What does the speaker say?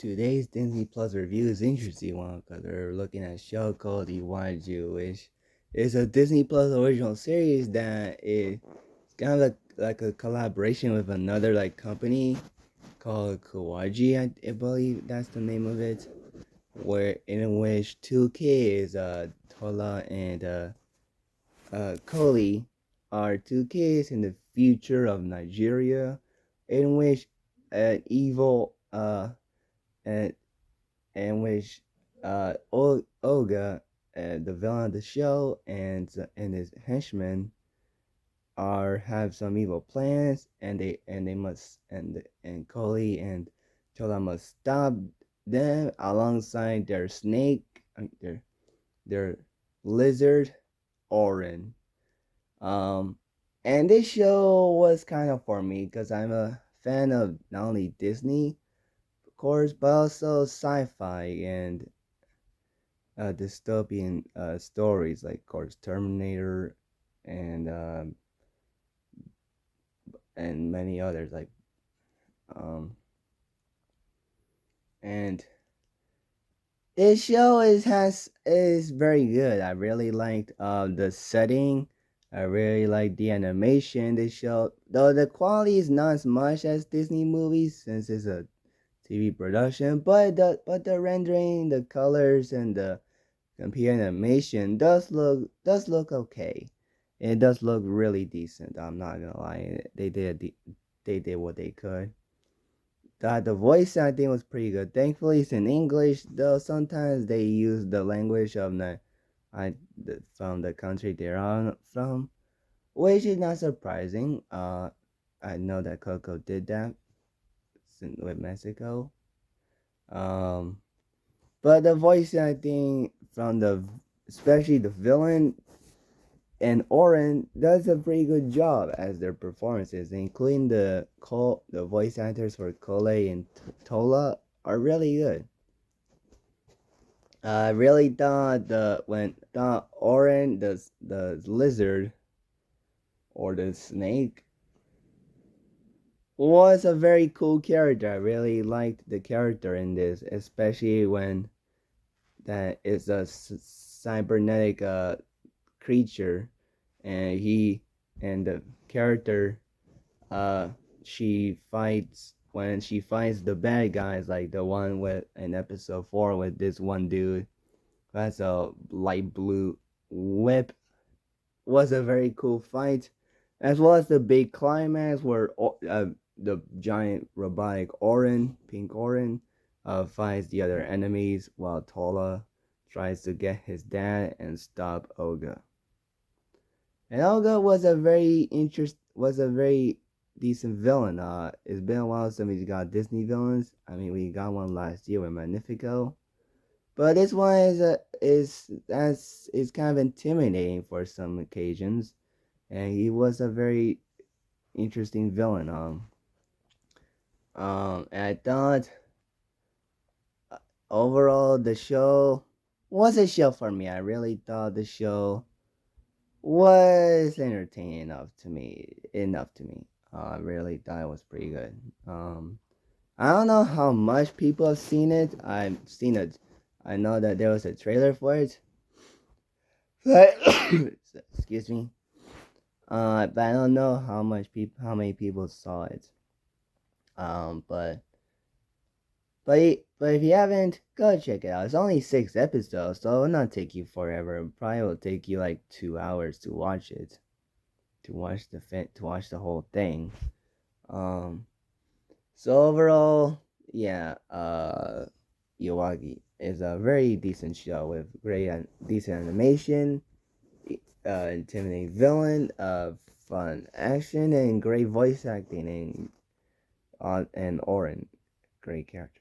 Today's Disney Plus review is interesting one because we're looking at a show called Iwaju, which is a Disney Plus original series that is kind of like a collaboration with another like company called Kawaji, I believe that's the name of it, where in which two kids, Tola and Koli, are two kids in the future of Nigeria, in which an evil and in which Olga, the villain of the show, and his henchmen are have some evil plans, and they must and Koli and Chola must stop them alongside their snake, their lizard, Orin. Um, and this show was kind of for me because I'm a fan of not only Disney, of course, but also sci-fi and dystopian stories like, of course, Terminator and and many others um and this show is very good. I really liked the setting. I really like the animation. This show, though the quality is not as much as Disney movies since it's a TV production, but the rendering, the colors, and the computer animation does look okay. It does look really decent. I'm not gonna lie. They did what they could. The voice acting was pretty good. Thankfully, it's in English, though sometimes they use the language of from the country they're on from, which is not surprising. I know that Coco did that with Mexico. Um, but the voice acting from especially the villain and Oren does a pretty good job as their performances, including the voice actors for Kole and Tola are really good. I really thought thought Oren, the lizard or the snake, was a very cool character. I really liked the character in this, especially when that is a cybernetic creature, and the character, uh she fights when she fights the bad guys, like the one with in episode 4 with this one dude who has a light blue whip, was a very cool fight, as well as the big climax where the giant robotic Orin, Pink Orin, fights the other enemies while Tola tries to get his dad and stop Olga. And Olga was a very decent villain. It's been a while since we got Disney villains. I mean, we got one last year with Magnifico, but this one is kind of intimidating for some occasions, and he was a very interesting villain. And I thought overall the show was a show for me. I really thought the show was entertaining enough to me. I really thought it was pretty good. I don't know how much people have seen it. I've seen it. I know that there was a trailer for it. But excuse me. But I don't know how many people saw it. But but if you haven't, go check it out. It's only 6 episodes, so it will not take you forever. It probably will take you like 2 hours to watch it, to watch the whole thing. Um, so overall, yeah, Yawagi is a very decent show with decent animation, intimidating villain, fun action, and great voice acting, and Oren, great character.